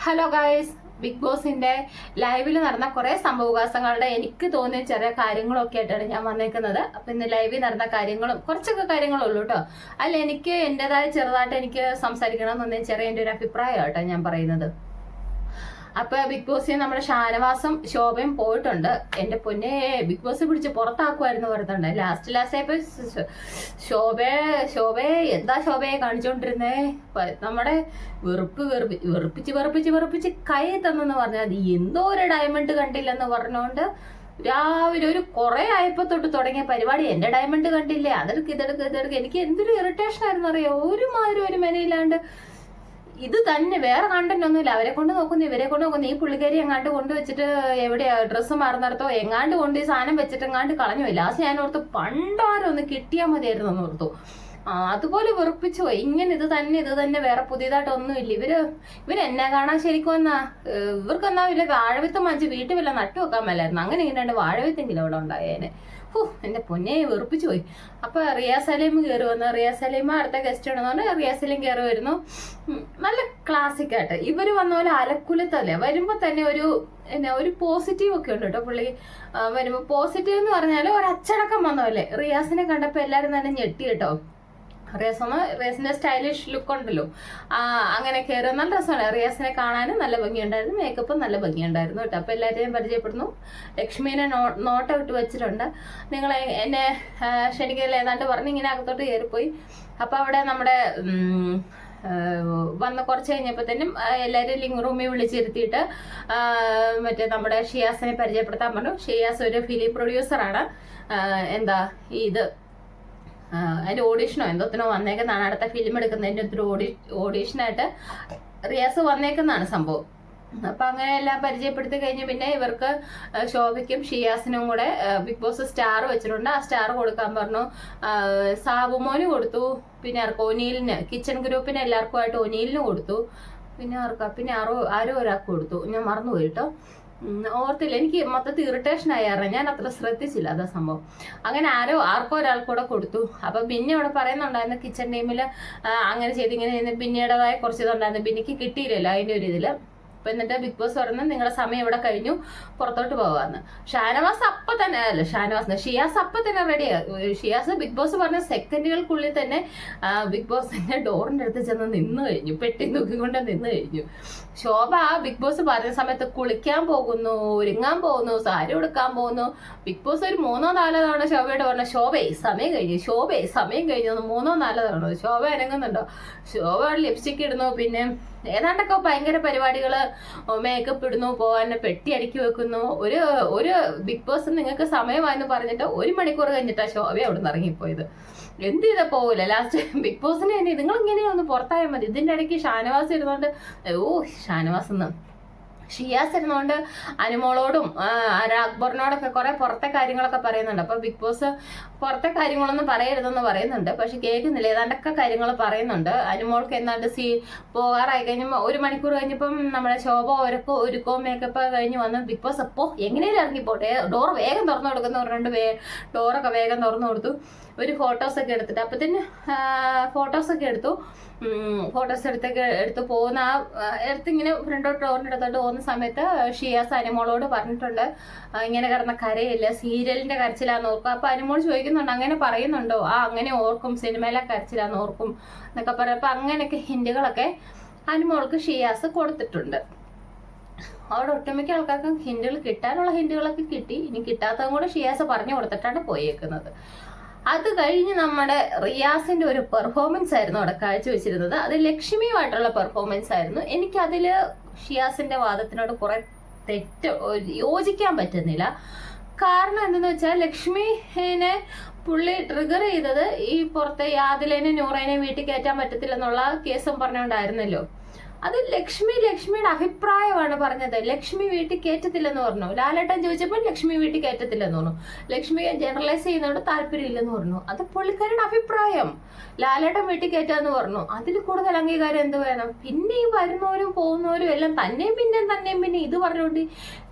Hello guys, big ബോസിന്റെ ലൈവിൽ നടന്ന കുറെ സംഭവവികാസങ്ങളുടെ എനിക്ക് തോന്നിയ ചെറിയ കാര്യങ്ങളൊക്കെ ആയിട്ടാണ് ഞാൻ വന്നേക്കുന്നത്. അപ്പൊ ഇന്ന് ലൈവിൽ നടന്ന കാര്യങ്ങളും കുറച്ചൊക്കെ കാര്യങ്ങളുള്ളൂ കേട്ടോ. അല്ല, എനിക്ക് എന്റേതായ ചെറുതായിട്ട് എനിക്ക് സംസാരിക്കണം എന്ന് തോന്നിയ ചെറിയ എൻ്റെ ഒരു അഭിപ്രായം കേട്ടോ ഞാൻ പറയുന്നത്. അപ്പൊ ബിഗ് ബോസിൽ നമ്മുടെ ഷാനവാസും ശോഭയും പോയിട്ടുണ്ട്. എന്റെ പൊന്നെ, ബിഗ് ബോസ് പിടിച്ച് പുറത്താക്കുമായിരുന്നു പറയുന്നുണ്ട്. ലാസ്റ്റ് ആയപ്പോ ശോഭയെ എന്താ ശോഭയെ കാണിച്ചോണ്ടിരുന്നേ? നമ്മുടെ വെറുപ്പിച്ച് കൈ തന്നെന്ന് പറഞ്ഞാൽ അത് എന്തോ ഒരു ഡയമണ്ട് കണ്ടില്ലെന്ന് പറഞ്ഞോണ്ട് രാവിലെ ഒരു കുറെ ആയപ്പോ തൊട്ട് തുടങ്ങിയ പരിപാടി. എന്റെ ഡയമണ്ട് കണ്ടില്ലേ, ഇതെടുക്ക്. എനിക്ക് എന്തൊരു ഇറിറ്റേഷൻ ആയിരുന്നു അറിയോ. ഒരു മെനയില്ലാണ്ട് ഇത് തന്നെ, വേറെ കണ്ടന്റ് ഒന്നുമില്ല. അവരെ കൊണ്ട് നോക്കുന്നു, ഇവരെ കൊണ്ട് നോക്കുന്നു. ഈ പുള്ളിക്കാരി എങ്ങാണ്ട് കൊണ്ടുവച്ചിട്ട് എവിടെയാ ഡ്രസ്സ് മാറുന്നിടത്തോ എങ്ങാണ്ട് കൊണ്ട് ഈ സാധനം വെച്ചിട്ട് എങ്ങാണ്ട് കളഞ്ഞു. ലാസ്റ്റ് ഞാൻ ഓർത്ത് പണ്ടാരും ഒന്ന് കിട്ടിയാൽ മതിയായിരുന്നു എന്ന് ഓർത്തു. അതുപോലെ വെറുപ്പിച്ചു പോയി. ഇങ്ങനെ ഇത് തന്നെ വേറെ പുതിയതായിട്ട് ഒന്നുമില്ല. ഇവരെന്നെ കാണാൻ ശരിക്കും എന്നാ ഇവർക്കെന്നാ ഇല്ല വാഴവിത്തം വാങ്ങിച്ച് വീട്ടിൽ വല്ല നട്ടു വെക്കാൻ മേലായിരുന്നു. അങ്ങനെ ഇങ്ങനെ വാഴവിത്തെങ്കിലും ഇവിടെ ഉണ്ടായേനെ. എന്റെ പൊന്നെ, വെറുപ്പിച്ചു പോയി. അപ്പൊ റിയാസ് സലീം കയറി വന്നു. റിയാസ് സലീം അടുത്ത ഗസ്റ്റ് ആണെന്ന് റിയാസ് സലീം കയറി വരുന്നു. നല്ല ക്ലാസിക് ആയിട്ട് ഇവര് വന്ന പോലെ അലക്കുലത്തല്ലേ. വരുമ്പോ തന്നെ ഒരു പോസിറ്റീവ് ഒക്കെ ഉണ്ട് കേട്ടോ. പുള്ളി വരുമ്പോ പോസിറ്റീവ് എന്ന് പറഞ്ഞാല് ഒരു അച്ചടക്കം വന്നല്ലേ. റിയാസിനെ കണ്ടപ്പോ എല്ലാരും തന്നെ ഞെട്ടി കേട്ടോ. റിയാസിന്റെ സ്റ്റൈലിഷ് ലുക്ക് ഉണ്ടല്ലോ, അങ്ങനെ കയറി നല്ല രസമാണ്. റിയാസിനെ കാണാനും നല്ല ഭംഗിയുണ്ടായിരുന്നു, മേക്കപ്പും നല്ല ഭംഗിയുണ്ടായിരുന്നു കേട്ടോ. അപ്പൊ എല്ലാവരെയും പരിചയപ്പെടുന്നു. ലക്ഷ്മീനെ നോട്ട് ഇട്ട് വെച്ചിട്ടുണ്ട്. നിങ്ങൾ എന്നെ ക്ഷണിക്കൽ ഏതാണ്ട് പറഞ്ഞ് ഇങ്ങനെ അകത്തോട്ട് കയറിപ്പോയി. അപ്പൊ അവിടെ നമ്മുടെ വന്ന് കുറച്ച് കഴിഞ്ഞപ്പോഴത്തേനും എല്ലാവരും ലിംഗ് റൂമിൽ വിളിച്ചിരുത്തിയിട്ട് മറ്റേ നമ്മുടെ ഷിയാസിനെ പരിചയപ്പെടുത്താൻ പറഞ്ഞു. ഷിയാസ് ഒരു ഫിലിം പ്രൊഡ്യൂസറാണ്. അതിന്റെ ഓഡീഷനോ എന്തോത്തിനോ വന്നേക്കുന്നതാണ്. അടുത്ത ഫിലിം എടുക്കുന്നതിന്റെ ഒരു ഓഡീഷനായിട്ട് റിയാസ് വന്നേക്കുന്നതാണ് സംഭവം. അപ്പൊ അങ്ങനെ എല്ലാം പരിചയപ്പെടുത്തി കഴിഞ്ഞ് പിന്നെ ഇവർക്ക് ശോഭയ്ക്കും ഷിയാസിനും കൂടെ ബിഗ് ബോസ് സ്റ്റാർ വെച്ചിട്ടുണ്ട്. ആ സ്റ്റാർ കൊടുക്കാൻ പറഞ്ഞു. സാബുമോന് കൊടുത്തു, പിന്നെ ആർക്കും ഒനീലിന്, കിച്ചൺ ഗ്രൂപ്പിന് എല്ലാവർക്കുമായിട്ട് ഒനീലിന് കൊടുത്തു. പിന്നെ ആരോ ഒരാൾക്ക് കൊടുത്തു. ഞാൻ മറന്നുപോയി കേട്ടോ, ഓർത്തില്ല. എനിക്ക് മൊത്തത്തിൽ ഇറിറ്റേഷൻ ആയിരുന്നു. ഞാൻ അത്ര ശ്രദ്ധിച്ചില്ല അതാ സംഭവം. അങ്ങനെ ആർക്കോ ഒരാൾക്കൂടെ കൊടുത്തു. അപ്പൊ പിന്നെ അവിടെ പറയുന്നുണ്ടായിരുന്നു കിച്ചൺ ടീമിൽ അങ്ങനെ ചെയ്ത് ഇങ്ങനെ ചെയ്യുന്ന ബിന്നിയുടേതായ കുറച്ച് ഇതുണ്ടായിരുന്നു. ബിന്നിക്ക് കിട്ടിയില്ലല്ലോ അതിന്റെ ഒരു ഇതില്. അപ്പൊ എന്നിട്ട് ബിഗ് ബോസ് പറഞ്ഞു നിങ്ങളുടെ സമയം ഇവിടെ കഴിഞ്ഞു, പുറത്തോട്ട് പോകാന്ന്. ഷിയാസ് അപ്പൊ തന്നെ റെഡിയാ. ഷിയാസ് ബിഗ് ബോസ് പറഞ്ഞ സെക്കൻഡുകൾക്കുള്ളിൽ തന്നെ ബിഗ് ബോസിന്റെ ഡോറിന്റെ അടുത്ത് ചെന്ന് നിന്ന് കഴിഞ്ഞു, പെട്ടി നോക്കിക്കൊണ്ട് നിന്ന് കഴിഞ്ഞു. ശോഭ ബിഗ് ബോസ് പറഞ്ഞ സമയത്ത് കുളിക്കാൻ പോകുന്നു, ഒരുങ്ങാൻ പോകുന്നു, സാരി ഉടുക്കാൻ പോകുന്നു. ബിഗ് ബോസ് ഒരു 3-4 തവണ ശോഭയോട് പറഞ്ഞ സമയം കഴിഞ്ഞു 3-4 തവണ. ശോഭ അനങ്ങുന്നുണ്ടോ? ശോഭ ലിപ്സ്റ്റിക് ഇടുന്നു, പിന്നെ ഏതാണ്ടൊക്കെ ഭയങ്കര പരിപാടികള്, മേക്കപ്പ് ഇടുന്നു, പോകാൻ പെട്ടി അടുക്കി വെക്കുന്നു. ഒരു ബിഗ് ബോസ് നിങ്ങൾക്ക് സമയമായെന്ന് പറഞ്ഞിട്ട് 1 മണിക്കൂർ കഴിഞ്ഞിട്ടാ ശോഭ അവിടെ നിന്ന് ഇറങ്ങിപ്പോയത്. എന്ത് ചെയ്താ പോകില്ല. ലാസ്റ്റ് ബിഗ് ബോസിന് തന്നെ നിങ്ങൾ ഇങ്ങനെയൊന്ന് പുറത്തായാൽ മതി. ഇതിന്റെ ഇടയ്ക്ക് ഷാനവാസ് ഇരുന്നോണ്ട് ഷാനവാസ് ഷിയാസ് ഇരുന്നോണ്ട് അനുമോളോടും അക്ബറിനോടൊക്കെ കുറെ പുറത്തെ കാര്യങ്ങളൊക്കെ പറയുന്നുണ്ട്. അപ്പൊ ബിഗ് ബോസ് പുറത്തെ കാര്യങ്ങളൊന്നും പറയരുതെന്ന് പറയുന്നുണ്ട്, പക്ഷെ കേൾക്കുന്നില്ല. ഏതാണ്ടൊക്കെ കാര്യങ്ങൾ പറയുന്നുണ്ട്. അനുമോൾക്ക് എന്താണ്ട് പോകാറായി കഴിഞ്ഞപ്പോൾ 1 മണിക്കൂർ കഴിഞ്ഞപ്പം നമ്മുടെ ശോഭ ഒരുക്കോ മേക്കപ്പ് കഴിഞ്ഞ് വന്ന് ബിഗ് ബോസ് അപ്പോ എങ്ങനെയും ഇറങ്ങിപ്പോട്ടെ, ഡോർ വേഗം തുറന്നു കൊടുക്കുന്ന പറഞ്ഞിട്ട് ഡോറൊക്കെ വേഗം തുറന്നു കൊടുത്തു. ഒരു ഫോട്ടോസൊക്കെ എടുത്തിട്ട് അപ്പത്തിന് ഫോട്ടോസൊക്കെ എടുത്തു. ഫോട്ടോസ് എടുത്ത് പോകുന്ന ഇങ്ങനെ ഫ്രണ്ടോട്ട് ഡോറിൻ്റെ അടുത്തോട്ട് പോകുന്ന സമയത്ത് ഷിയാസ് അനുമോളോട് പറഞ്ഞിട്ടുണ്ട് ഇങ്ങനെ കിടന്ന കരയില്ല, സീരിയലിന്റെ കരച്ചിലാന്ന് ഓർക്കും. അപ്പൊ അനുമോൾ ചോദിക്കുന്നുണ്ട് അങ്ങനെ പറയുന്നുണ്ടോ? അങ്ങനെ ഓർക്കും, സിനിമയിലെ കരച്ചിലാന്ന് ഓർക്കും എന്നൊക്കെ പറയാം. അപ്പൊ അങ്ങനെയൊക്കെ ഹിന്റുകളൊക്കെ അനുമോൾക്ക് ഷിയാസ് കൊടുത്തിട്ടുണ്ട്. അവിടെ ഒട്ടുമിക്ക ആൾക്കാർക്കും ഹിന്റുകൾ കിട്ടാനുള്ള ഹിന്റുകളൊക്കെ കിട്ടി. ഇനി കിട്ടാത്തതും കൂടെ ഷിയാസ് പറഞ്ഞു കൊടുത്തിട്ടാണ് പോയേക്കുന്നത്. അത് കഴിഞ്ഞ് നമ്മുടെ റിയാസിന്റെ ഒരു പെർഫോമൻസ് ആയിരുന്നു അവിടെ കാഴ്ചവെച്ചിരുന്നത്. അത് ലക്ഷ്മിയുമായിട്ടുള്ള പെർഫോമൻസ് ആയിരുന്നു. എനിക്കതില് ഷിയാസിന്റെ വാദത്തിനോട് കുറെ യോജിക്കാൻ പറ്റുന്നില്ല. കാരണം എന്തെന്ന് വെച്ചാൽ ലക്ഷ്മിനെ പുള്ളി ട്രിഗർ ചെയ്തത് ഈ പുറത്തെ ആദിലേനെ നൂറേനെ വീട്ടിൽ കയറ്റാൻ പറ്റത്തില്ലെന്നുള്ള കേസും പറഞ്ഞുകൊണ്ടായിരുന്നല്ലോ. അത് ലക്ഷ്മിയുടെ അഭിപ്രായമാണ് പറഞ്ഞത്. ലക്ഷ്മി വീട്ടിൽ കയറ്റത്തില്ലെന്ന് പറഞ്ഞു. ലാലേട്ടൻ ചോദിച്ചപ്പോൾ ലക്ഷ്മി വീട്ടിൽ കയറ്റത്തില്ലെന്ന് പറഞ്ഞു. ലക്ഷ്മിയെ ജനറലൈസ് ചെയ്യുന്നതുകൊണ്ട് താല്പര്യമില്ലെന്ന് പറഞ്ഞു. അത് പുള്ളിക്കാരുടെ അഭിപ്രായം. ലാലേട്ടൻ വീട്ടിൽ കയറ്റാന്ന് പറഞ്ഞു. അതിൽ കൂടുതൽ അംഗീകാരം എന്ത് വേണം? പിന്നെ ഈ വരുന്നവരും പോകുന്നവരും എല്ലാം തന്നെയും പിന്നെ ഇത് പറഞ്ഞുകൊണ്ട്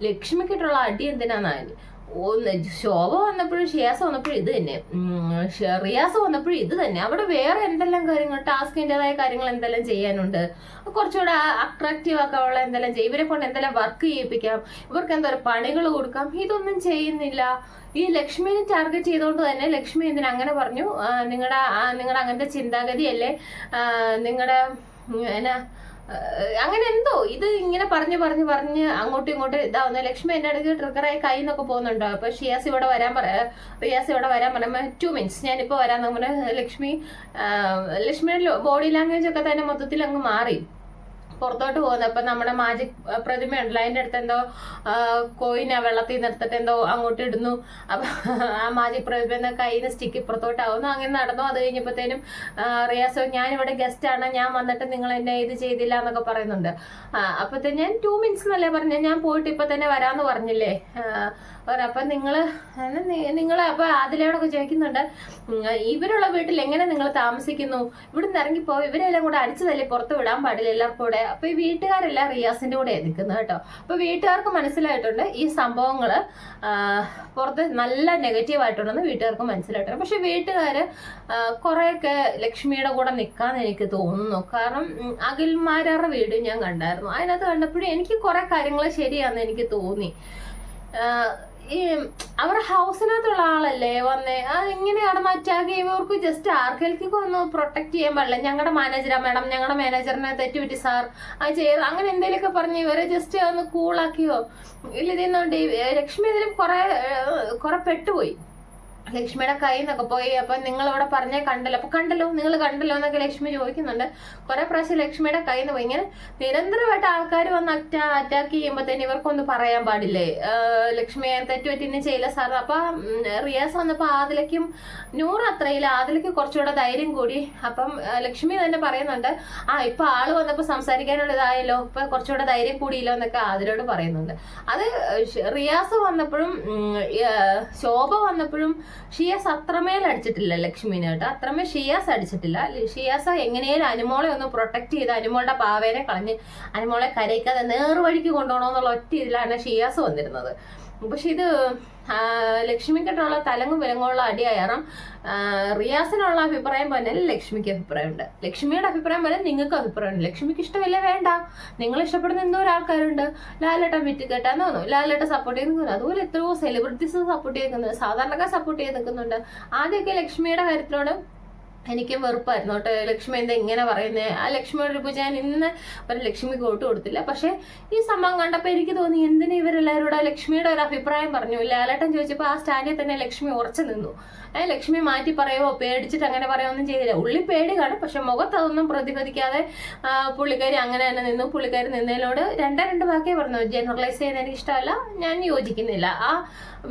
ലക്ഷ്മിക്കിട്ടുള്ള അടി എന്തിനാന്നായാലും ഒന്ന് ശോഭ വന്നപ്പോഴും ഷിയാസ് വന്നപ്പോഴും ഇത് തന്നെ, റിയാസ് വന്നപ്പോഴും ഇത് തന്നെ. അവിടെ വേറെ എന്തെല്ലാം കാര്യങ്ങൾ, ടാസ്കിൻ്റെതായ കാര്യങ്ങൾ എന്തെല്ലാം ചെയ്യാനുണ്ട്, കുറച്ചുകൂടെ അട്രാക്റ്റീവ് ആക്കാനുള്ള എന്തെല്ലാം ചെയ്യും, ഇവരെ കൊണ്ട് എന്തെല്ലാം വർക്ക് ചെയ്യിപ്പിക്കാം, ഇവർക്ക് എന്തോരം പണികൾ കൊടുക്കാം, ഇതൊന്നും ചെയ്യുന്നില്ല. ഈ ലക്ഷ്മിനെ ടാർഗറ്റ് ചെയ്തുകൊണ്ട് തന്നെ ലക്ഷ്മി എന്തിനാ അങ്ങനെ പറഞ്ഞു, നിങ്ങളുടെ അങ്ങനത്തെ ചിന്താഗതിയല്ലേ, നിങ്ങളുടെ എന്നാ അങ്ങനെ എന്തോ ഇത് ഇങ്ങനെ പറഞ്ഞ് അങ്ങോട്ടും ഇങ്ങോട്ടും ഇതാവുന്ന. ലക്ഷ്മി എന്റെ അടുത്ത് ട്രിഗറായി കൈ എന്നൊക്കെ പോകുന്നുണ്ടോ. അപ്പൊ റിയാസ് ഇവിടെ വരാൻ പറയുമ്പോ 2 minutes ഞാനിപ്പോ വരാൻ നമ്മുടെ ലക്ഷ്മിയുടെ ബോഡി ലാംഗ്വേജ് ഒക്കെ തന്നെ മൊത്തത്തിൽ അങ്ങ് മാറി പുറത്തോട്ട് പോകുന്നത്. അപ്പൊ നമ്മുടെ മാജിക് പ്രതിമ ഉണ്ടല്ലോ, അതിന്റെ അടുത്ത് എന്തോ കോയിനെ വെള്ളത്തിൽ നിർത്തിട്ട് എന്തോ അങ്ങോട്ട് ഇടുന്നു. അപ്പൊ ആ മാജിക് പ്രതിമ കയ്യിൽ നിന്ന് സ്റ്റിക്ക് പുറത്തോട്ടാവുന്നു. അങ്ങനെ നടന്നു. അത് കഴിഞ്ഞപ്പോഴത്തേനും റിയാസോ ഞാനിവിടെ ഗസ്റ്റ് ആണ്, ഞാൻ വന്നിട്ട് നിങ്ങൾ എന്നെ ഇത് ചെയ്തില്ല എന്നൊക്കെ പറയുന്നുണ്ട്. അപ്പത്തേനും ഞാൻ 2 minutes എന്നല്ലേ പറഞ്ഞ, ഞാൻ പോയിട്ട് ഇപ്പൊ തന്നെ വരാന്ന് പറഞ്ഞില്ലേ. അപ്പൊ നിങ്ങള് അപ്പൊ അതിലോടൊക്കെ ചോദിക്കുന്നുണ്ട്, ഇവരുള്ള വീട്ടിൽ എങ്ങനെ നിങ്ങൾ താമസിക്കുന്നു, ഇവിടുന്ന് ഇറങ്ങിപ്പോ ഇവരെല്ലാം കൂടെ അടിച്ചു തല്ലി പുറത്ത് വിടാൻ പാടില്ല എല്ലാവർക്കും കൂടെ. അപ്പൊ ഈ വീട്ടുകാരെല്ലാം റിയാസിന്റെ കൂടെ നിൽക്കുന്നത് കേട്ടോ. അപ്പൊ വീട്ടുകാർക്ക് മനസ്സിലായിട്ടുണ്ട് ഈ സംഭവങ്ങള് പുറത്ത് നല്ല നെഗറ്റീവ് ആയിട്ടുണ്ടെന്ന് വീട്ടുകാർക്ക് മനസ്സിലായിട്ടുണ്ട്. പക്ഷെ വീട്ടുകാര് കുറെയൊക്കെ ലക്ഷ്മിയുടെ കൂടെ നിൽക്കാന്ന് എനിക്ക് തോന്നുന്നു. കാരണം അഖിൽമാരുടെ വീട് ഞാൻ കണ്ടായിരുന്നു, അതിനകത്ത് കണ്ടപ്പോഴും എനിക്ക് കുറെ കാര്യങ്ങൾ ശരിയാന്ന് എനിക്ക് തോന്നി. ഈ അവരുടെ ഹൗസിനകത്തുള്ള ആളല്ലേ വന്നേ, എങ്ങനെയാണെന്ന് അറ്റാക്ക് ചെയ്യുന്നവർക്ക് ജസ്റ്റ് ആർക്കെങ്കിലും ഒന്ന് പ്രൊട്ടക്ട് ചെയ്യാൻ പാടില്ല. ഞങ്ങളുടെ മാനേജറാ മാഡം, ഞങ്ങളുടെ മാനേജറിനെ തെറ്റുപറ്റി സാർ അത് ചെയ്ത് അങ്ങനെ എന്തെങ്കിലുമൊക്കെ പറഞ്ഞ് ഇവരെ ജസ്റ്റ് ഒന്ന് കൂളാക്കിയോ ഇല്ല. ഇതെന്നുണ്ട് ലക്ഷ്മി ഇതിലും കുറെ പെട്ടുപോയി. ലക്ഷ്മിയുടെ കയ്യിൽ നിന്നൊക്കെ പോയി. അപ്പൊ നിങ്ങൾ ഇവിടെ പറഞ്ഞേ കണ്ടല്ലോ, അപ്പൊ നിങ്ങൾ കണ്ടല്ലോ എന്നൊക്കെ ലക്ഷ്മി ചോദിക്കുന്നുണ്ട്. കുറെ പ്രാവശ്യം ലക്ഷ്മിയുടെ കയ്യിൽ നിന്ന് പോയി. ഇങ്ങനെ നിരന്തരമായിട്ട് ആൾക്കാർ വന്ന് അറ്റാക്ക് ചെയ്യുമ്പോഴത്തേന് ഇവർക്കൊന്നും പറയാൻ പാടില്ലേ, ലക്ഷ്മിയെ തെറ്റുപറ്റിന്ന് ചെയ്യില്ല സാർ. അപ്പൊ റിയാസ് വന്നപ്പോ ആദിലയ്ക്കും നൂറ് അത്രയില്ല, ആദിലയ്ക്ക് കുറച്ചുകൂടെ ധൈര്യം കൂടി. അപ്പം ലക്ഷ്മി തന്നെ പറയുന്നുണ്ട്, ഇപ്പൊ ആള് വന്നപ്പോ സംസാരിക്കാനുള്ള ഇതായല്ലോ, ഇപ്പൊ കുറച്ചുകൂടെ ധൈര്യം കൂടിയില്ലോ എന്നൊക്കെ ആദിലോട് പറയുന്നുണ്ട്. അത് റിയാസ് വന്നപ്പോഴും ശോഭ വന്നപ്പോഴും ഷിയാസ് അത്രമേൽ അടിച്ചിട്ടില്ല ലക്ഷ്മിനെ കേട്ടോ, അത്രമേൽ ഷിയാസ് അടിച്ചിട്ടില്ല. ഷിയാസ് എങ്ങനെയും അനുമോളെ ഒന്ന് പ്രൊട്ടക്ട് ചെയ്ത് അനുമോളുടെ പാവേനെ കളഞ്ഞ് അനുമോളെ കരയിക്കാതെ നേർവഴിക്ക് കൊണ്ടുപോകണമെന്നുള്ള ഒറ്റ ഇതിലാണ് ഷിയാസ് വന്നിരുന്നത്. പക്ഷെ ഇത് ലക്ഷ്മിക്കിട്ടുള്ള തലങ്ങും വിലങ്ങുള്ള അടിയായാറും റിയാസിനുള്ള അഭിപ്രായം പോലെ ലക്ഷ്മിക്ക് അഭിപ്രായമുണ്ട്, ലക്ഷ്മിയുടെ അഭിപ്രായം പോലെ നിങ്ങൾക്ക് അഭിപ്രായമുണ്ട്. ലക്ഷ്മിക്ക് ഇഷ്ടമില്ല വേണ്ട, നിങ്ങൾ ഇഷ്ടപ്പെടുന്ന എന്തോ ഒരാൾക്കാരുണ്ട്. ലാലേട്ടൻ വിറ്റ് കേട്ടാന്ന് തോന്നുന്നു, ലാലേട്ടൻ സപ്പോർട്ട് ചെയ്ത് നിൽക്കുന്നു. അതുപോലെ എത്രയോ സെലിബ്രിറ്റീസ് സപ്പോർട്ട് ചെയ്ത് നിൽക്കുന്നത്, സാധാരണക്കാർ സപ്പോർട്ട് ചെയ്ത് നിൽക്കുന്നുണ്ട്. ആദ്യമൊക്കെ ലക്ഷ്മിയുടെ കാര്യത്തിനോട് എനിക്കും വെറുപ്പായിരുന്നു കേട്ടോ. ലക്ഷ്മി എന്താ ഇങ്ങനെ പറയുന്നത്, ആ ലക്ഷ്മിയോട് ഇപ്പോൾ ഞാൻ ഇന്ന് ഒരു ലക്ഷ്മിക്ക് വോട്ട് കൊടുത്തില്ല. പക്ഷെ ഈ സംഭവം കണ്ടപ്പോൾ എനിക്ക് തോന്നി എന്തിനാ ഇവരെല്ലാവരോടും ലക്ഷ്മിയുടെ ഒരു അഭിപ്രായം പറഞ്ഞു. ലാലേട്ടൻ ചോദിച്ചപ്പോൾ ആ സ്റ്റാൻഡിൽ തന്നെ ലക്ഷ്മി ഉറച്ചു നിന്നു. ലക്ഷ്മി മാറ്റി പറയുമോ പേടിച്ചിട്ട് അങ്ങനെ പറയുമൊന്നും ചെയ്തില്ല. ഉള്ളി പേടി കാണും, പക്ഷെ മുഖത്ത് അതൊന്നും പ്രതിഫലിക്കാതെ പുള്ളിക്കാരി അങ്ങനെ തന്നെ നിന്നു. പുള്ളിക്കാരി നിന്നതിനോട് രണ്ട് വാക്കേ പറഞ്ഞു, ജനറലൈസ് ചെയ്യാൻ എനിക്ക് ഇഷ്ടമല്ല, ഞാൻ യോജിക്കുന്നില്ല, ആ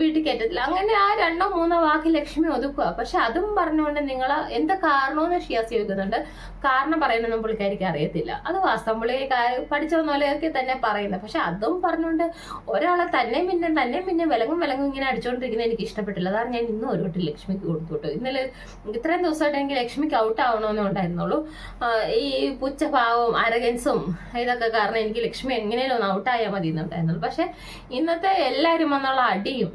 വീട്ടിൽ കയറ്റത്തില്ല. അങ്ങനെ ആ 2-3 വാക്ക് ലക്ഷ്മി ഒതുക്കുക. പക്ഷെ അതും പറഞ്ഞുകൊണ്ട് നിങ്ങൾ എന്താ കാരണമെന്ന് ഷിയാസ് ചോദിക്കുന്നുണ്ട്. കാരണം പറയുന്നൊന്നും പുള്ളിക്കാരിക്ക് അറിയത്തില്ല, അത് വാസ്തവം. പുള്ളി പഠിച്ച പോലെയൊക്കെ തന്നെ പറയുന്നത്. പക്ഷെ അതും പറഞ്ഞുകൊണ്ട് ഒരാളെ തന്നെ പിന്നെ വിലങ്ങും ഇങ്ങനെ അടിച്ചുകൊണ്ടിരിക്കുന്നത് എനിക്ക് ഇഷ്ടപ്പെട്ടില്ല. അതാണ് ഞാൻ ഇന്നും ഒരു വട്ടം ലക്ഷ്മിക്ക് കൊടുത്തുവിട്ടു. ഇന്നലെ ഇത്രയും ദിവസമായിട്ട് എനിക്ക് ലക്ഷ്മിക്ക് ഔട്ട് ആവണമെന്നേ ഉണ്ടായിരുന്നുള്ളൂ. ഈ പുച്ഛഭാവവും അരഗൻസും ഇതൊക്കെ കാരണം എനിക്ക് ലക്ഷ്മി എങ്ങനെയും ഒന്ന് ഔട്ടായാൽ മതി എന്നുണ്ടായിരുന്നുള്ളൂ. പക്ഷെ ഇന്നത്തെ എല്ലാവരും വന്നുള്ള അടിയും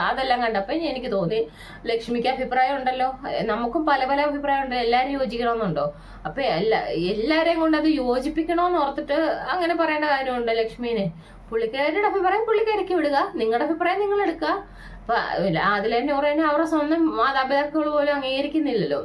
അതെല്ലാം കണ്ടപ്പോൾ എനിക്ക് തോന്നി ലക്ഷ്മിക്ക് അഭിപ്രായം ഉണ്ടല്ലോ, നമുക്കും പല അഭിപ്രായം ഉണ്ടല്ലോ, എല്ലാവരും യോജിക്കണമെന്നുണ്ടോ? അപ്പൊ എല്ലാരെയും കൊണ്ട് അത് യോജിപ്പിക്കണമെന്ന് ഓർത്തിട്ട് അങ്ങനെ പറയേണ്ട കാര്യമുണ്ടോ ലക്ഷ്മിനെ? പുള്ളിക്കാരുടെ അഭിപ്രായം പുള്ളിക്കാരിക്ക് വിടുക, നിങ്ങളുടെ അഭിപ്രായം നിങ്ങൾ എടുക്കുക. അപ്പൊ അതിലെ നൂറേനെ അവരുടെ സ്വന്തം മാതാപിതാക്കൾ പോലും അംഗീകരിക്കുന്നില്ലല്ലോ.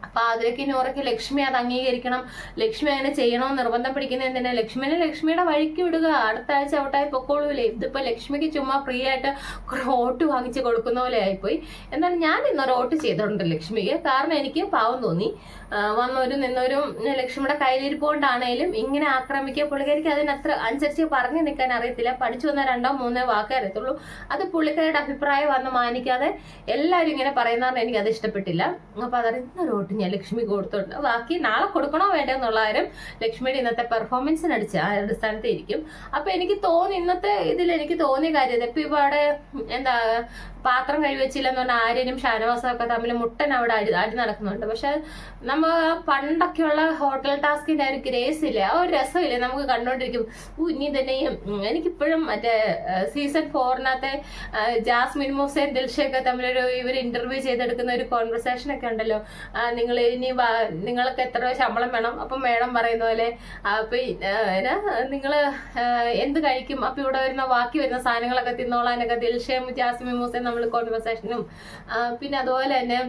അപ്പൊ അതിലേക്ക് നൂറയ്ക്ക് ലക്ഷ്മി അത് അംഗീകരിക്കണം, ലക്ഷ്മി അങ്ങനെ ചെയ്യണമെന്ന് നിർബന്ധം പിടിക്കുന്ന എന്തിനാ? ലക്ഷ്മിയുടെ വഴിക്ക് വിടുക, അടുത്ത ആഴ്ച ഔട്ടായി പൊക്കോളൂലേ. ഇതിപ്പോ ലക്ഷ്മിക്ക് ചുമ്മാ ഫ്രീ ആയിട്ട് കുറെ വോട്ട് വാങ്ങിച്ച് കൊടുക്കുന്ന പോലെ ആയിപ്പോയി. എന്നാലും ഞാൻ ഇന്നൊരു വോട്ട് ചെയ്തിട്ടുണ്ട് ലക്ഷ്മിക്ക്. കാരണം എനിക്ക് പാവം തോന്നി, വന്നവരും നിന്നവരും ലക്ഷ്മിയുടെ കയ്യിലിരിപ്പ് കൊണ്ടാണേലും ഇങ്ങനെ ആക്രമിക്കുക. പുള്ളിക്കാരിക്ക് അതിനത്ര അനുസരിച്ച് പറഞ്ഞു നിൽക്കാൻ അറിയത്തില്ല, പഠിച്ചു വന്ന 2-3 വാക്കേ അറിയത്തുള്ളൂ. അത് പുള്ളിക്കാരുടെ അഭിപ്രായം വന്ന് മാനിക്കാതെ എല്ലാവരും ഇങ്ങനെ പറയുന്നവരുടെ എനിക്ക് അത് ഇഷ്ടപ്പെട്ടില്ല. അപ്പൊ അതറിയാം, ഇന്നൊരു വോട്ട് ഞാൻ ലക്ഷ്മി കൊടുത്തിട്ടുണ്ട്. ബാക്കി നാളെ കൊടുക്കണോ വേണ്ടോ എന്നുള്ള കാര്യം ലക്ഷ്മിയുടെ ഇന്നത്തെ പെർഫോമൻസിനടിച്ച് ആ അടിസ്ഥാനത്തിൽ ഇരിക്കും. അപ്പൊ എനിക്ക് തോന്നി ഇന്നത്തെ ഇതിൽ എനിക്ക് തോന്നിയ കാര്യം ഇപ്പൊ ഇവിടെ എന്താ പാത്രം കഴിവച്ചില്ലെന്ന് പറഞ്ഞാൽ ആര്യനും ഷാനവാസും ഒക്കെ തമ്മിൽ മുട്ടൻ അവിടെ അടി നടക്കുന്നുണ്ട്. പക്ഷെ നമ്മൾ പണ്ടൊക്കെയുള്ള ഹോട്ടൽ ടാസ്കിന്റെ ആ ഒരു ഗ്രേസ് ഇല്ലേ, ആ ഒരു രസമില്ലേ നമുക്ക് കണ്ടോണ്ടിരിക്കും. ഇനി തന്നെയും എനിക്കിപ്പോഴും മറ്റേ സീസൺ 4-നകത്തെ ജാസ്മിൻ മൂസയും ദിൽഷയൊക്കെ തമ്മിലൊരു ഇവർ ഇന്റർവ്യൂ ചെയ്തെടുക്കുന്ന ഒരു കോൺവെർസേഷൻ ഒക്കെ ഉണ്ടല്ലോ. നിങ്ങൾ ഇനി നിങ്ങൾക്ക് എത്ര ശമ്പളം വേണം, അപ്പം മേഡം പറയുന്ന പോലെ അപ്പൊ നിങ്ങള് എന്ത് കഴിക്കും, അപ്പൊ ഇവിടെ വരുന്ന ബാക്കി വരുന്ന സാധനങ്ങളൊക്കെ തിന്നോളാനൊക്കെ ദിൽഷയും ജാസ്മിൻ മൂസയും നമ്മൾ കോൺവെർസേഷനും പിന്നെ അതുപോലെ തന്നെ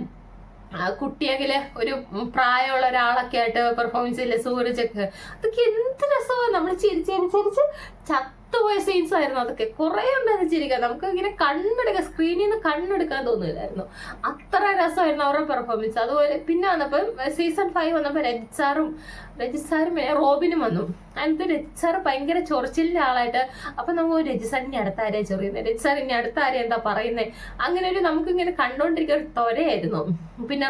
കുട്ടിയെങ്കില് ഒരു പ്രായമുള്ള ഒരാളൊക്കെ ആയിട്ട് പെർഫോമൻസ് ഇല്ലേ സൂരജൊക്കെ, അതൊക്കെ എന്ത് രസമാണ്. നമ്മൾ ചിരിച്ചനുസരിച്ച് ചത്തുപോയ സീൻസ് ആയിരുന്നു അതൊക്കെ. കുറെ ഉണ്ടായിരുന്നു ചിരിക്കാൻ, നമുക്ക് ഇങ്ങനെ കണ്ണെടുക്കാൻ സ്ക്രീനിൽ നിന്ന് കണ്ണെടുക്കാൻ തോന്നില്ലായിരുന്നു, അത്ര രസമായിരുന്നു അവരുടെ പെർഫോമൻസ്. അതുപോലെ പിന്നെ വന്നപ്പോൾ സീസൺ 5 വന്നപ്പോൾ രജിത് സാറും പിന്നെ റോബിനും വന്നു. അതിനകത്ത് രജിത് സാറ് ഭയങ്കര ചൊറിച്ചിലിന്റെ ആളായിട്ട്. അപ്പൊ നമുക്ക് രജിത് സാർ ഇനി അടുത്ത ആരെയാ ചൊറിയുന്നത്, രജിത് സാർ ഇനി അടുത്ത ആരെയാ എന്താ പറയുന്നത്, അങ്ങനെ ഒരു നമുക്കിങ്ങനെ കണ്ടോണ്ടിരിക്കുന്ന ഒരു തൊരയായിരുന്നു. പിന്നെ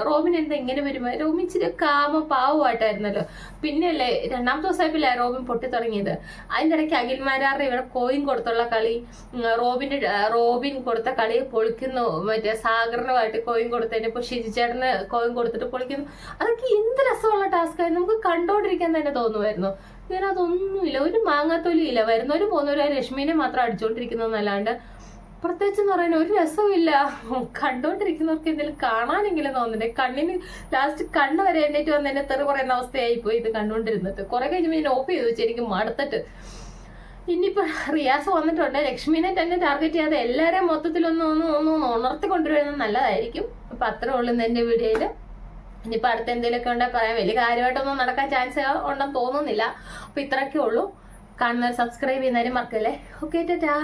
റോബിൻ എന്താ ഇങ്ങനെ വരുമ്പോൾ റോബിൻ ഇച്ചിരി പാവമായിട്ടായിരുന്നല്ലോ. പിന്നെയല്ലേ 2ാമത്തെ ദിവസമായപ്പോഴല്ലേ റോബിൻ പൊട്ടി തുടങ്ങിയത്. അതിൻ്റെ ഇടയ്ക്ക് അഖിൽമാരാറുടെ ഇവിടെ കോയിൻ കൊടുത്തുള്ള കളി, റോബിൻ കൊടുത്ത കളി പൊളിക്കുന്നു, മറ്റേ സാഗറിനുമായിട്ട് കോയിൻ കൊടുത്തതിന് ഇപ്പൊ ഷിജിച്ചേട്ടന് കോയിൻ കൊടുത്തിട്ട് പൊളിക്കുന്നു. അതൊക്കെ എന്ത് രസമുള്ള ടാസ്ക് ആയിരുന്നു, നമുക്ക് കണ്ടോണ്ടിരിക്കാൻ തന്നെ തോന്നുമായിരുന്നു. വേറെ അതൊന്നുമില്ല, ഒരു മാങ്ങാത്തൊലി ഇല്ല. വരുന്നവരും പോകുന്നവരും രശ്മീനെ മാത്രം അടിച്ചോണ്ടിരിക്കുന്നല്ലാണ്ട് പ്രത്യേകിച്ചെന്ന് പറയാൻ ഒരു രസമില്ല. കണ്ടോണ്ടിരിക്കുന്നവർക്ക് എന്തെങ്കിലും കാണാനെങ്കിലും തോന്നുന്നുണ്ട്. കണ്ണിന് ലാസ്റ്റ് കണ്ണ് വരെ എണ്ണീറ്റ് വന്ന് എന്നെ തെറി പറയുന്ന അവസ്ഥയായിപ്പോയി ഇത് കണ്ടുകൊണ്ടിരുന്നിട്ട്. കുറെ കഴിഞ്ഞപ്പോൾ ഞാൻ ഓഫ് ചെയ്ത് വെച്ച് എനിക്ക് മടുത്തിട്ട്. ഇനിയിപ്പോൾ റിയാസ് വന്നിട്ടുണ്ട്, ലക്ഷ്മിനെ തന്നെ ടാർഗറ്റ് ചെയ്യാതെ എല്ലാവരെയും മൊത്തത്തിലൊന്ന് ഉണർത്തി കൊണ്ടുവരുന്നത് നല്ലതായിരിക്കും. അപ്പം അത്രേ ഉള്ളൂ എൻ്റെ വീഡിയോയിൽ. ഇനിയിപ്പോൾ അടുത്ത എന്തെങ്കിലുമൊക്കെ ഉണ്ടെങ്കിൽ പറയാം. വലിയ കാര്യമായിട്ടൊന്നും നടക്കാൻ ചാൻസ് ഉണ്ടെന്ന് തോന്നുന്നില്ല. അപ്പോൾ ഇത്രയൊക്കെ ഉള്ളൂ. കാണുന്നവർ സബ്സ്ക്രൈബ് ചെയ്യുന്നവരും മറക്കല്ലേ. ഓക്കെ ടാറ്റാ.